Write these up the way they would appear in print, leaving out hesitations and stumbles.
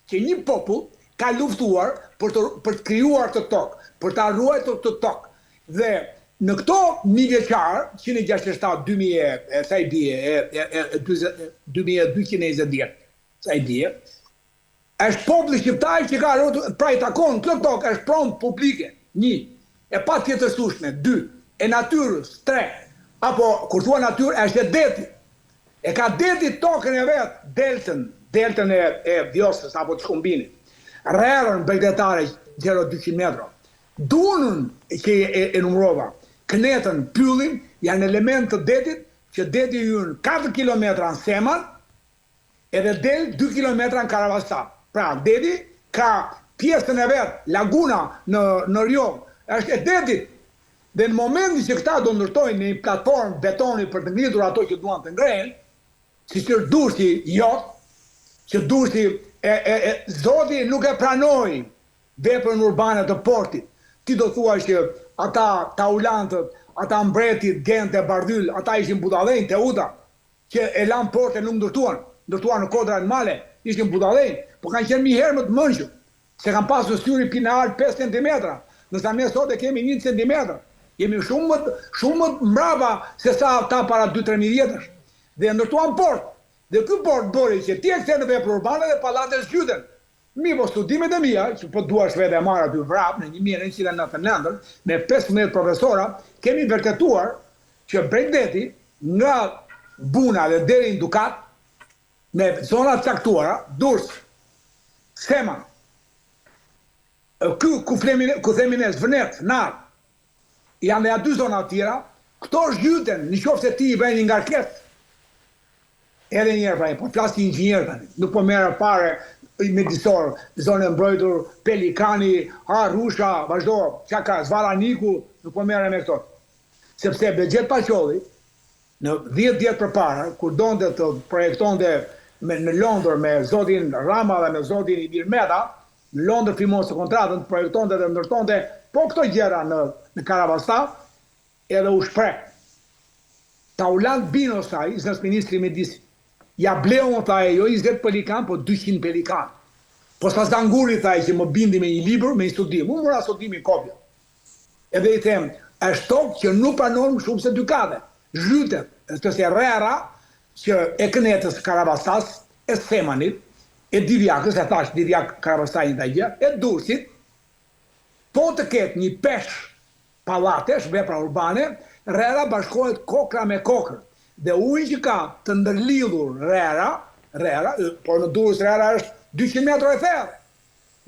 që një popull ka luftuar për të krijuar të tokë, për të ruajtur të tokë. Dhe në këto 1000 vjeçar, 167, 2000, sa i bie, 2220 vjet, sa i bie, është populli shqiptar që ka rrotur, pra i takon këtë tokë, është pronë publike, 1, e pa tjetërsueshme, 2, e natyrës, 3, apo kur thua natyrë është e deti. E ka deti tokën e vet, deltën e Vjosës apo të Shkumbinit. Rrerën bregdetare 0,200 metra. Dunën që e numrova, Knetën, Pyllin, janë element të detit, që deti jynë 4 km në Seman, edhe del 2 km në Karavastar. Pra, deti ka pjesën e vetë, laguna në Rjom, është e detit. Dhe në momentin që këta do ndërtojnë një platformë betoni për të ngritur ato që duan të ngrenë, si që dursi jot, që dursi Zoti nuk e pranoi veprën urbane të portit. Ti do thua që ata taulantët, ata mbretit, gente, bardhyl, ata ishin budallënj, teuta, që e lanë portën nuk ndërtuan në kodra në male, ishin budallënj, po kanë qenë mi herë më të mëngjur, se kanë pasur syri pinar 5 cm, nësa ne sot e kemi 1 cm. Jemi shumë më mbrapa se sa ta para 2-3 vjetësh. Dhe ndërtuan port. Dhe ky port bëri që ti e kthe në veprë urbane dhe pallatet zgjyten. Mi po studimet e mia, që po dua shvet e marr aty vrap në 1999 me 15 profesora, kemi vërtetuar që Bregdeti nga Buna dhe deri në Dukat, me zona të caktuara, Durrës, Seman, ku themi ne Zvënet, Nar, janë dhe aty zona të tjera, këto zgjyten, në qoftë se ti i bën një ngarkesë. Edhe njerë, pra, po flas një inxhinier tani, nuk po merr pare mjedisor, zonë mbrojtur, Pelikani, Rusha, vazhdo, çka ka, Zvaraniku, nuk po merr me këto. Sepse Bexhet Paqolli, në 10 vjet përpara, kur donte të projektonte në Londër me zotin Rama dhe me zotin Ilir Meta, në Londër firmonte kontratën, projektonte dhe ndërtonte po këto gjëra në Karavastar, edhe u shpreh. Taulant Bino saj, zënës ministri Medisi, ja bleon, tha e jo 20 pelikan, po 200 pelikan. Po sa zanguri, tha e që më bindi me një libër, me një studim. Unë mora studimin kopja. Edhe i them, është tokë që nuk pranon shumë se dykate. Zhytet, të se rrera, që e Knetës Karavastas, e Semanit, e Divjakës, e thash Divjak Karavastajin të gjë, e Durrësit, po të ketë një pesh pallatesh, vepra urbane, rrera bashkohet kokra me kokër. Dhe ujë që ka të ndërlidhur rrera, por në Durrës rrera është 200 metra e thellë,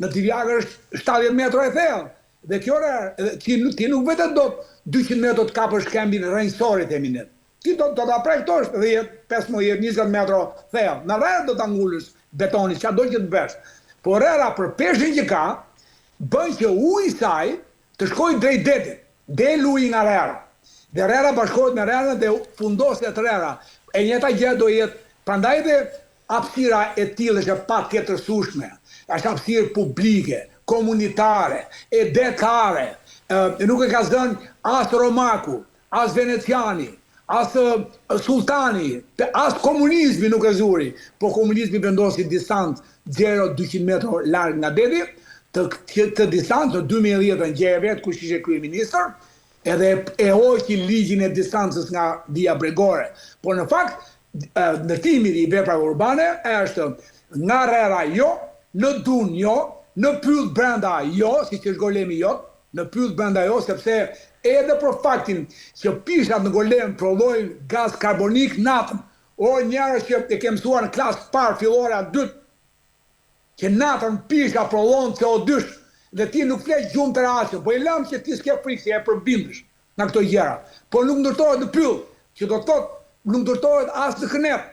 në Divjakë është 70 metra e thellë. Dhe kjo rrera, ti nuk vetë do 200 metra të kapësh shkembin rrënjësorit e minet. Ti do ta projektosh 10, 15, 20 metra thellë. Në rrera do ta ngulësh betoni, çka do që të bësh. Po rrera për peshin që ka, bën që uji saj të shkojë drejt detit. Del uji nga rrera. Dhe rrera bashkohet me rrera dhe fundoset rrera. E njëjta gjë do jetë, prandaj dhe hapësira e tillë është pa tjetërsueshme. Është hapësirë publike, komunitare, e detare. Nuk e ka zënë as Romaku, as Veneciani, as Sultani, as komunizmi nuk e zuri. Po komunizmi vendosi distancë 0,200 metra larg nga deti, të distancë, në 2010 gjë e vetë kush ishte kryeministër, edhe e hoqi ligjin e distancës nga via bregore. Por në fakt, ndërtimi i veprave urbane është nga rrera jo, në Dun jo, në Pyll brenda jo, si që është Golemi jo, në Pyll brenda jo, sepse edhe për faktin që pishat në Golem prodhojnë gaz karbonik natën, o njerëz që e ke mësuar në klasë parë fillore a dytë, që natën pisha prodhon CO2, dhe ti nuk fleq gjumë të raqë, po e lam që ti s'ke frikë se e përbindesh në këto gjëra. Po nuk ndërtohet në Pyll, që do të thotë nuk ndërtohet as në Knet,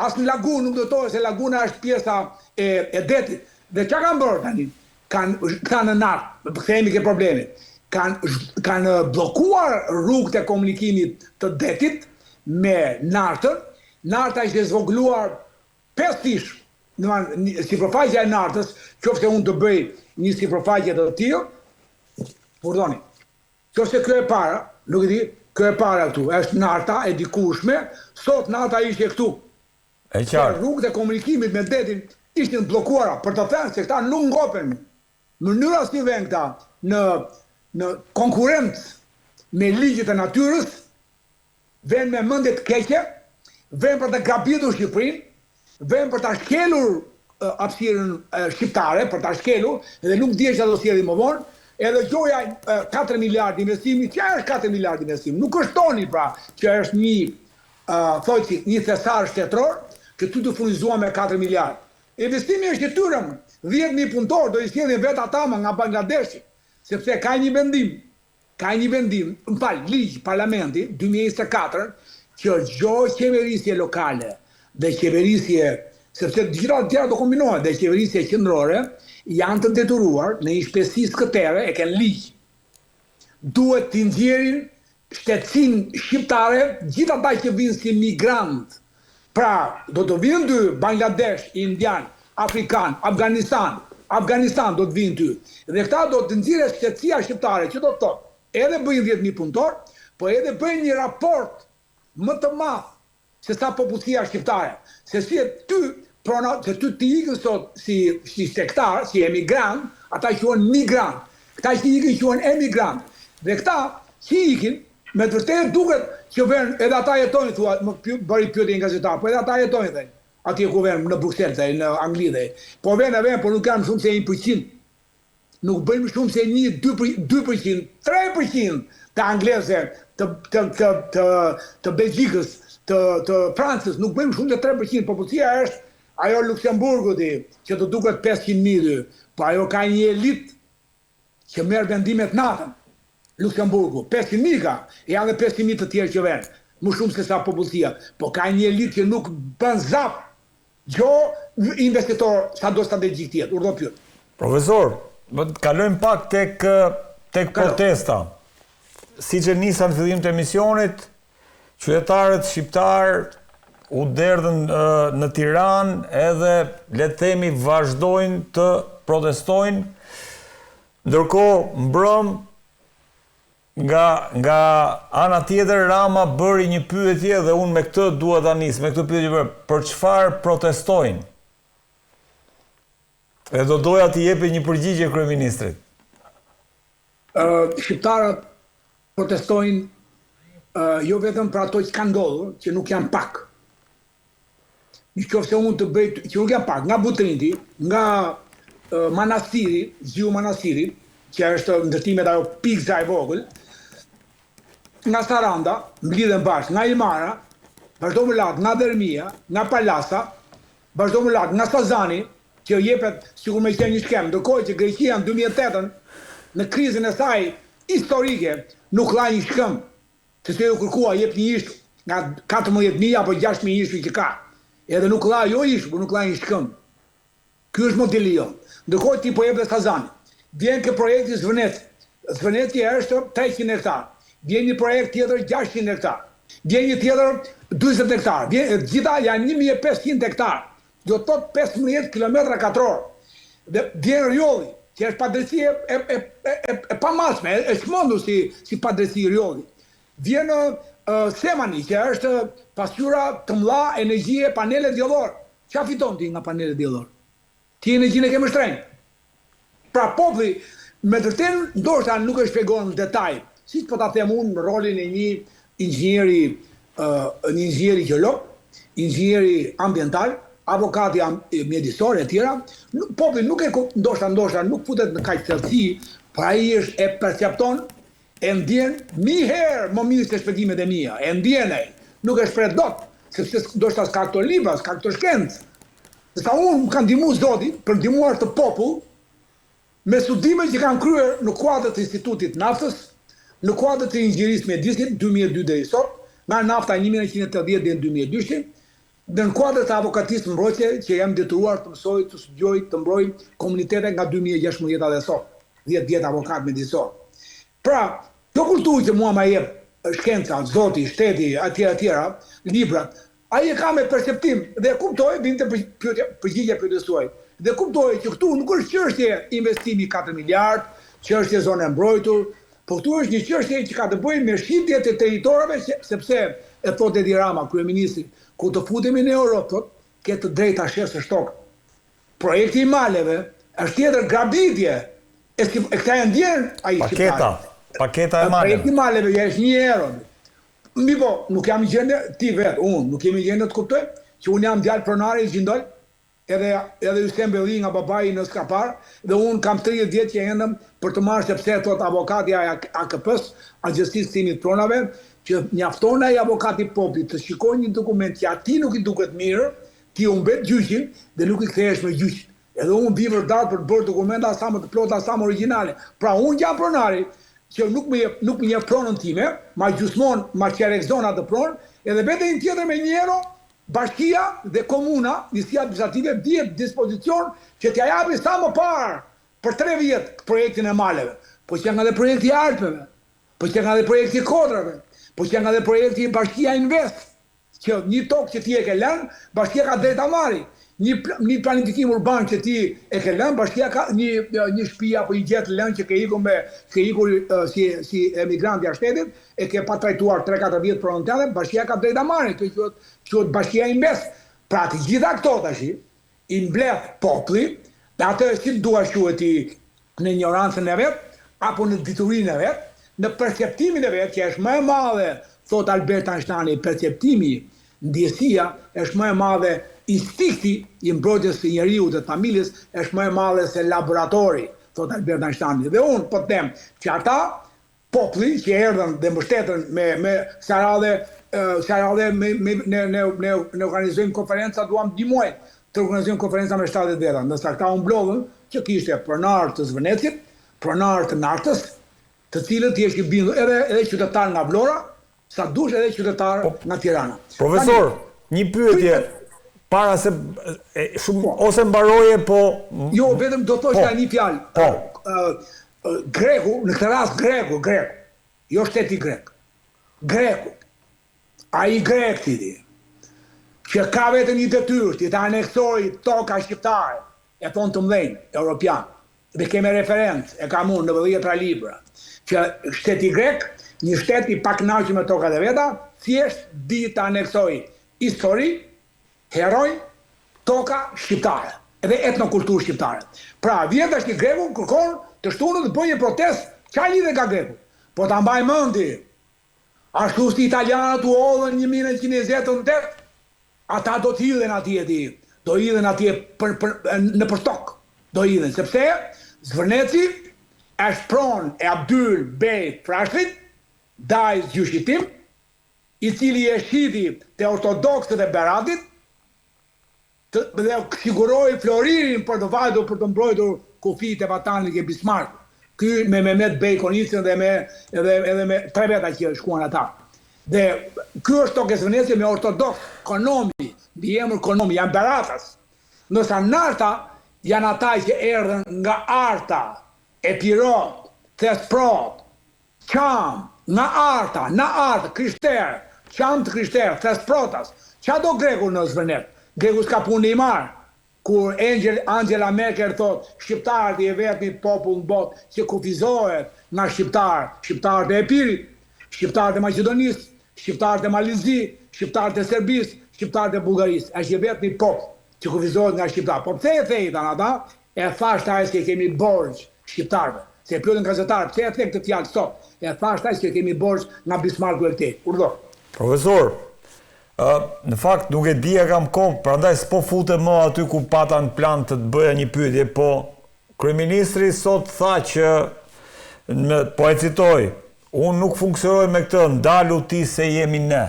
as në lagunë nuk ndërtohet, se laguna është pjesa e detit. Dhe çka kanë bërë tani? Këta në natë, kthehemi ke problemit, kanë bllokuar rrugët e komunikimit të detit me nartën. Narta ishte zvogluar 5 fish. Sipërfaqja e nartës, qoftë unë të bëj një sipërfaqe të tillë, pardoni. Qoftë kjo e para, nuk e di, kjo e para këtu, është narta e dikushme, sot narta ishte këtu. E qartë. Rrugët e komunikimit me detin ishin bllokuara për të thënë se këta nuk ngopen. Mënyra si vjen këta në konkurrencë me ligjet e natyrës, vjen me mendje të keqe, vjen për të gabitur Shqipërinë, vjen për ta shkelur hapësirën shqiptare, për ta shkelur, dhe nuk dihet çfarë do sjellë më vonë. Edhe gjoja 4 miliardë investimi, çfarë është 4 miliardë investimi? Nuk është toni pra, që është një thesar shtetëror, që ty të furnizuar me 4 miliardë. Investimi është i tyre, 10.000 punëtorë do i sjellin vetë ata nga Bangladeshi, sepse ka një vendim, ligj parlamenti 2024, që çdo qeverisje lokale dhe qeverisje, sepse gjitha të tjera do kombinohen, dhe qeverisje qendrore janë të detyruar në një shtëpi skëtere, e kanë ligj. Duhet të nxjerrin shtetësinë shqiptare, gjithë ata që vinë si migrant. Pra, do të vinë ty Bangladesh, Indian, Afrikan, Afganistan do të vinë ty. Dhe këta do të nxjerrë shtetësia shqiptare, që do të thotë, edhe bëjnë 10.000 punëtorë, po edhe bëjnë një raport më të madh se sa popullsia shqiptare. Se si ty të ikën sot si sektar, si emigrant, ata quhen migrant. Këta që ikën quhen emigrant. Dhe këta që ikin, me të vërtetë duket që vjen edhe ata jetojnë, thua, më bëri pyetje një gazetar, po edhe ata jetojnë dhe atje ku vjen në Bruxelles, në Angli dhe. Po vjen, po nuk kanë shumë se 1%. Nuk bëjmë shumë se 2%, 3% të anglezë, të Belgjikës, të Francës, nuk bëjmë shumë se 3%, popullsia është ajo Luksemburgu që të duket 500.000, po ajo ka një elit që merr vendimet natën. Luksemburgu, 500.000 ka, janë dhe 500.000 të tjerë që vjen, më shumë se sa popullsia, po ka një elit që nuk bën zap gjo investitor sa do strategjik tjetë, urdo pyet. Profesor, kalojmë pak tek protesta. Si që nisa në fillim të emisionit, qytetarët shqiptar u derdhën në Tiranë edhe le të themi vazhdojnë të protestojnë, ndërkohë mbrëm nga ana tjetër Rama bëri një pyetje dhe unë me këtë dua ta nis, me këtë pyetje për çfarë protestojnë? Dhe do doja t'i jepi një përgjigje kryeministrit. Shqiptarët protestojnë jo vetëm për ato që kanë ndodhur, që nuk janë pak. Nëse unë të bëj që nuk janë pak, nga Butrindi, nga Manastiri, Zju Manastiri, që është ndërtimet ajo pikza e vogël, nga Saranda, mblidhen bashkë, nga Imara, vazhdo më lart nga Dermia, nga Palasa, vazhdo më lart nga Sazani, që jepet sikur me qenë një skem, ndërkohë që Greqia në 2008 në krizën e saj historike nuk la një shkëm, se u kërkua jep një ish nga 14.000 apo 6.000 ishë që ka. Edhe nuk la jo ish, por nuk la një shkëm. Ky është modeli jo. Ndërkohë ti po jep dhe Sazani. Vjen ke projekti Zvëneci. Zvëneci është 300 hektar. Vjen një projekt tjetër 600 hektar. Vjen një tjetër 20 hektar. Gjitha janë 1500 hektar. Do të thotë 15 km2. Dhe vjen Rjolli, që është padrejti e pamasme, e çmendur si padrejti Rjolli. Vjen Semani, që është pasqyra të mëdha energjie panele diellore. Çfarë fiton ti nga panele diellore? Ti energjinë e ke më shtrenjtë. Pra populli me të vërtetë ndoshta nuk e shpjegon në detaj, siç po ta them unë rolin e një inxhinieri gjeolog, inxhinieri ambiental, avokati mjedisor e tjera, populli nuk e ndoshta nuk futet në kaq thellësi, por ai është e percepton, e ndjen mi herë më mirë se shpjegimet e mia, e ndjen ai, nuk e shpreh dot, sepse ndoshta s'ka këto libra, s'ka këto shkencë. Sa unë më kanë ndihmuar Zoti për ndihmuar të popull me studime që kanë kryer në kuadër të Institutit Naftës, në kuadër të inxhinierisë mjedisit 2002 deri sot, nga nafta 1980 deri në 2002, dhe në kuadër të avokatisë mbrojtje që jam detyruar të mësoj, të studioj, të mbroj komunitete nga 2016 dhe sot, 10 vjet avokat mjedisor. Pra, kjo kulturë që mua ma jep shkenca, Zoti, shteti, atjera, librat, ai e ka me perceptim dhe kuptoj, vinte përgjigje pyetjes tuaj. Dhe kuptoj që këtu nuk është çështje investimi 4 miliard, çështje zonë e mbrojtur, por këtu është një çështje që ka të bëjë me shitjet e territoreve, sepse e thotë Edi Rama, kryeministri, ku të futemi në Europë, thotë, ke të drejta shesë shtokë. projekti i maleve është tjetër grabitje. E këta e ndjerën a i shqiptarë. Paketa e maleve. Projekti i maleve është 1 euro. Mi po, nuk jam i gjende, ti vetë, unë, nuk jemi i gjende të kuptoj, që unë jam djalë pronari i gjindoj, edhe Hysem Belli nga babai në Skapar, dhe unë kam 30 vjet që endëm për të marrë sepse thot avokati AKP-s, Agjencisë Timit Pronave, që mjafton ai avokati popullit të shikojë një dokument që atij nuk i duket mirë, ti u mbet gjyqin dhe nuk i kthehesh me gjyq. Edhe unë vi vërtet për të bërë dokumenta sa më të plota, sa më origjinale. Pra unë jam pronari që nuk më jep pronën time, ma gjysmon, ma qerekzon atë pronë, edhe bete një tjetër me 1 euro, bashkia dhe komuna, njësia administrative, bje dispozicion që t'ja japi sa më parë për 3 vjetë projektin e maleve. Po që nga dhe projekti i Alpeve, po që nga dhe projekti i Kodrave, po që nga dhe projekti i Bashkia Invest, që një tokë që ti e ke lënë, bashkia ka drejta marri. Një planifikim urban që ti e ke lënë, bashkia ka një shtëpi apo një gjetë lënë që ke ikur si emigrant i shtetit, e ke pa trajtuar 3-4 vjetë pronën tënde, bashkia ka drejta marri, kjo quhet Bashkia Invest. Pra të gjitha këto tash i mbledh populli, dhe atë si dua quheti në ignorancën e vet, apo në diturinë e vet, në perceptimin e vet, që është më e madhe, thot Albert Einstein, perceptimi, ndjesia është më e madhe, instinkti i mbrojtjes së njeriu dhe të familjes është më e madhe se laboratori, thot Albert Einstein. Dhe unë po të them që ata populli që erdhën dhe mbështetën me Saradhe ne organizojmë konferenca, duam 2 muaj të organizojmë konferenca me 70 veta. Ndërsa këta u mblodhën që kishte pronar të Zvënecit, pronar të Nartës, të cilët jesh i bindur edhe qytetar nga Vlora, sa dush edhe qytetar nga Tirana. Profesor, një pyetje para se shumë ose mbaroje, po jo, vetëm do thoshja një fjalë. Greku, në këtë rast greku, jo shteti grek. Greku, ai grek ti, që ka vetëm një detyrë, ti ta aneksoj toka shqiptare, e thonë të mdhenj, europian, dhe keme referencë, e kam unë në 10 libra, që shteti grek, një shtet i pakënaqur me tokat e veta, thjesht di të aneksoj histori, heroj, toka shqiptare, edhe etnokulturë shqiptare. Pra, vjen tash greku kërkon të shtunë të bëjë protestë, çfarë lidhe ka greku? Po ta mbaj mendi, ashtu si italianët u hodhën 1928, ata do t'hidhen atje do hidhen atje në përtok, do hidhen, sepse Zvërneci është pronë e Abdyl Bej Frashtit, dajës gjyqitim, i cili e shiti të ortodoksët e Beratit, dhe siguroi Floririn për të vajtur për të mbrojtur kufijtë e vatanit e Bismarck. Ky me Mehmet Bej Konicën dhe me 3 veta që shkuan ata. Dhe ky është tokë e Zvëneci me ortodoks, konomi, mbi emër konomi, janë Beratas. Ndërsa Narta janë ata që erdhën nga Arta, Epirot, Thesprot, Qam, nga Arta, Krishterë, Qam të Krishterë, Thesprotas. Qa do greku në Zvënet? Greku s'ka punë i marë. Kur Angela Merkel thot, shqiptarët i vetmit popull në botë që kufizohet nga shqiptarët e Epirit, shqiptarët e Maqedonisë, shqiptarët e Malizi, shqiptarët e Serbisë, shqiptarët e Bullgarisë. Është i vetmit popull që kufizohet nga shqiptarët. Po pse e thejtan ata? E thash taj që kemi borxh shqiptarëve. Se e pyetën gazetarët, pse e thek këtë fjalë sot? E thash taj që kemi borxh nga Bismarcku e këtej. Urdhë. Profesor, në fakt nuk e dija kam kohë, prandaj s'po futem më aty ku pata në plan të bëja një pyetje, po kryeministri sot tha që, po e citoj, unë nuk funksionoj me këtë, ndalu ti se jemi ne.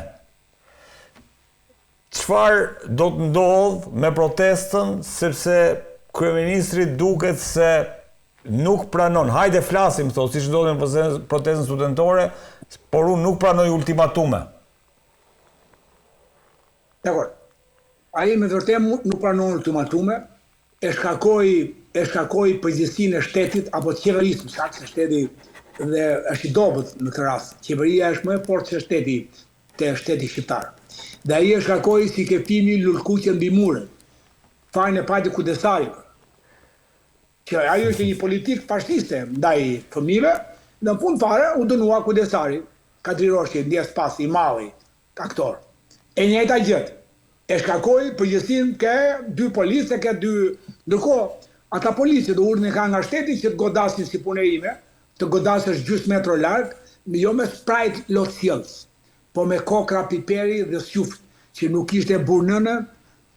Çfarë do të ndodh me protestën, sepse kryeministri duket se nuk pranon, hajde flasim, thot, siç ndodhi me protestën studentore, por unë nuk pranoj ultimatume. Dakor. Ai me vërtet nuk pranon ultimatume, e shkakoi përgjegjësinë e shtetit apo të qeverisë, shkak se shteti dhe është i dobët në këtë rast. Qeveria është më e fortë se shteti shqiptar. Dhe ai e shkakoi si kefimi lulkuqe mbi mure. Fajin e pati kudesarit. Që ajo është një politikë fashiste ndaj fëmijëve, në fund fare u dënua kudesari, Kadri Roshi, ndjes pas i malli, aktor. E njëjta gjë. e shkarkoi përgjithësinë ke dy policë, ke dy. Ndërkohë, ata policë do urdhën e kanë nga shteti që të godasin si punë e ime, të godasësh gjysmë metro larg, jo me sprite lotësjellës, po me kokra piperi dhe sjuft, që nuk ishte burnënë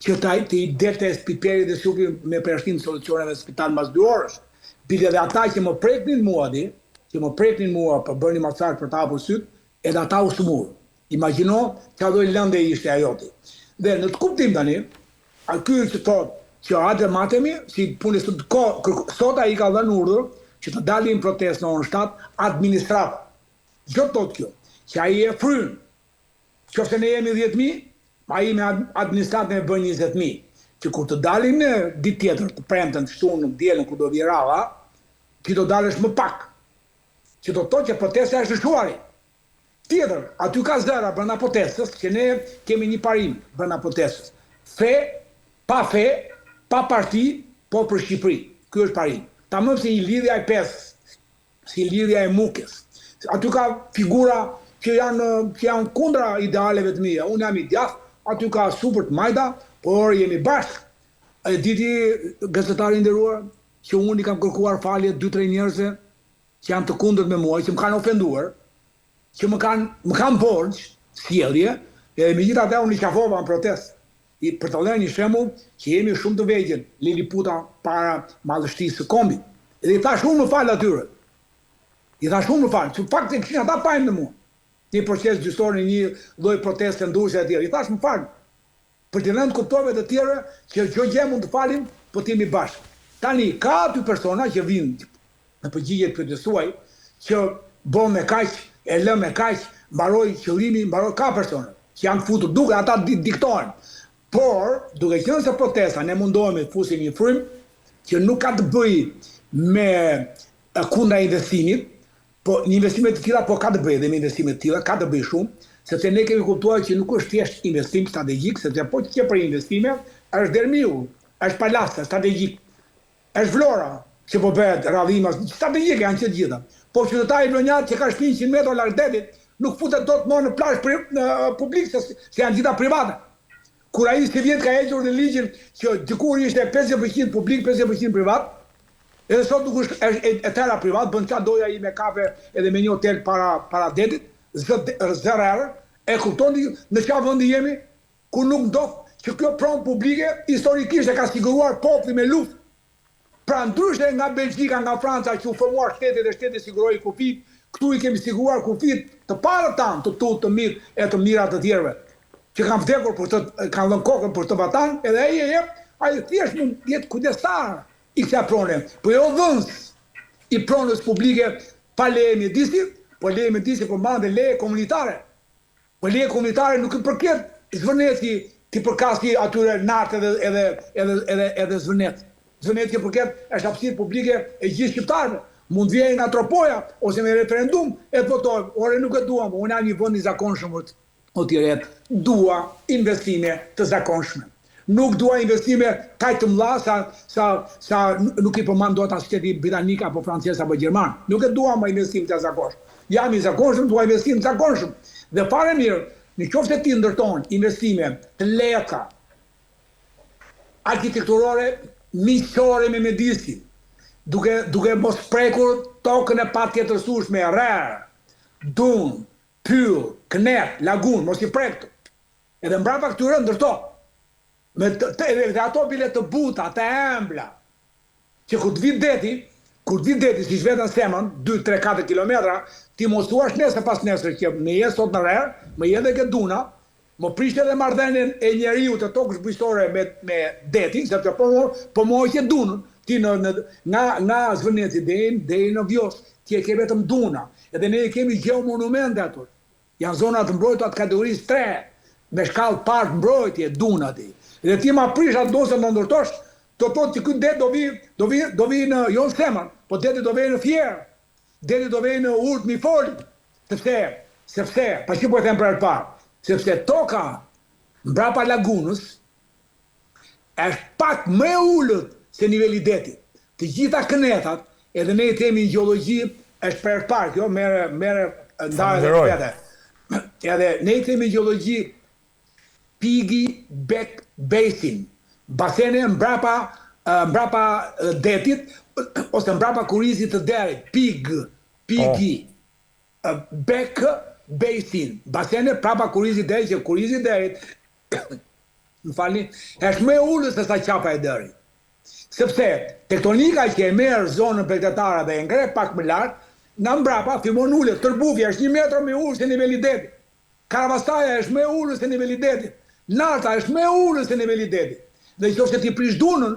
që të i dete piperi dhe sjufi me përshtim solucioneve spital mas 2 orësh. Bile dhe ata që më preknin mua për bërni masak për ta hapur syt, edhe ata u smurë. Imagjino që doj lënde ishte ajoti. Dhe në të kuptim tani, a ky që thot që atë matemi, si punë sot ai ka dhënë urdhër që të dalin protestë në orën 7 administratë. Gjë thot kjo, që ai e fryn. Qofse ne jemi 10.000, ai me administratën e bën 20.000. Që kur të dalin në ditë tjetër, të premten, shtunën, dielën kur do vi rava, ti do dalësh më pak. Që do thotë që protesta është dëshuari. Tjetër, aty ka zëra brenda protestës, që ne kemi një parim brenda protestës. Fe, pa parti, po për Shqipëri. Ky është parim. Tamam si lidhja e pesë, si lidhja e mukës. Aty ka figura që janë kundra idealeve të mia. Unë jam i djathtë, aty ka super të majta, por jemi bashkë. E diti gazetari i nderuar që unë i kam kërkuar falje 2-3 njerëzve që janë të kundërt me mua, që më kanë ofenduar, që më kanë borxh, sjellje, edhe megjithatë unë i qafova në protestë. Për të dhënë një shembull që jemi shumë të vegjël, Liliputa para madhështisë së kombit. Edhe i thash unë më fal atyre. Që fakti kishin ata pajmë në mua. Një proces gjyqësor në një lloj proteste ndurse e tjerë. I thash më fal. Për të rënë kuptove të tjera që çdo gjë mund të falim, po të jemi bashkë. Tani ka aty persona që vinë në përgjigje të pyetjes suaj, që bën me kaq, e lë me kaq, mbaroi qëllimi, ka persona që janë futur duke ata diktojnë. Por, duke qenë se protesta, ne mundohemi të fusim një frym që nuk ka të bëjë me kundra investimit, po një investime të tilla po ka të bëjë dhe me investime të tilla, ka të bëjë shumë, sepse ne kemi kuptuar që nuk është thjesht investim strategjik, sepse po që për investime, është dermiu, është palasta strategjik, është Vlora, që po bëhet radhima strategjike janë që të gjitha. Po qytetari Lonjat që ka shtëpi 100 metra larg detit, nuk futet dot më në plazh publik, se janë gjitha private. Kur ai si vjet ka hequr në ligjin që dikur ishte 50% publik, 50% privat, edhe sot nuk është e tëra privat, bën çfarë doja ai me kafe edhe me një hotel para detit, zërër, e kuptoni në çfarë vendi jemi, ku nuk ndodh që kjo pronë publike historikisht e ka siguruar populli me luftë. Pra ndryshe nga Belgjika, nga Franca që u formuar shteti dhe shteti siguroi kufit, këtu i kemi siguruar kufit të parë tanë, të tutë, të mirë e të mirat të tjerëve, që kanë vdekur kanë dhënë kokën për të batan, edhe ai thjesht mund jetë kujdestar i kësaj prone, po jo dhënës i pronës publike pa leje mjedisit, po leje mjedisit po mban dhe leje komunitare. Po leje komunitare nuk i përket Zvërneti ti përkasti atyre nartë edhe Zvërnet. Zvërnet që përket është hapësirë publike e gjithë shqiptarëve. Mund vjen nga tropoja ose me referendum e votojmë. Ore nuk e duam, unë jam një vend i zakonshëm o tjeret, dua investime të zakonshme. Nuk dua investime kaq të mëdha sa nuk i përmand dot as shteti britanik apo francez apo gjerman. Nuk e dua më investim të zakonshëm. Jam i zakonshëm, dua investim të zakonshëm. Dhe fare mirë, në qoftë se ti ndërton investime të lehta, arkitekturore, miqësore me mjedisin, duke mos prekur tokën e patjetërsueshme, rrë, dun, pyll, knet, lagun, mos i prektu. Edhe mbrapa këtyre ndërto. Dhe ato bile të buta, të embla, që kur të vit deti, si shvetën semën, 2, 3, 4 kilometra, ti mos thuash nesër pas nesër që me je sot në rrë, me je dhe këtë duna, më prishte edhe marrëdhënien e njeriu të tokës bujqësore me detin, sepse po moj që dunën, ti nga Zvërneti deri në Vjos, ti e ke vetëm duna. Edhe ne kemi geomonumente ato. Janë zona të mbrojtura të kategorisë 3, me shkallë park mbrojtje, duna ti. Dhe ti ma prish atë dosë në ndërtosh, të thotë që ky det do vi në jo në Semën, po deti do vi në Fjerë, deti do vi në Urt Mifoli, sepse, pa që po e them për parë, sepse toka mbrapa lagunës është pak më e ulët se niveli i detit. Të gjitha kënetat, edhe ne themi në gjeologji, është për parë, kjo merë ndarë dhe pete. Edhe ne themi në gjeologji, pigi Back Basin, basene mbrapa detit ose mbrapa kurizit të derit, PG. Back Basin, basene prapa kurizit derit, që kurizit derit, më falni, është më e ullës se sa qapa e derit. Sepse tektonika që e merë zonën pregtatare dhe e ngre pak më lartë, nga mbrapa fillon ullet, Tërbufja është 1 metër me ullë se nivelli detit. Karavastaja është me ullë se nivelli detit. Narta është me ullë se nivelli detit. Dhe qofse ti prish dunën,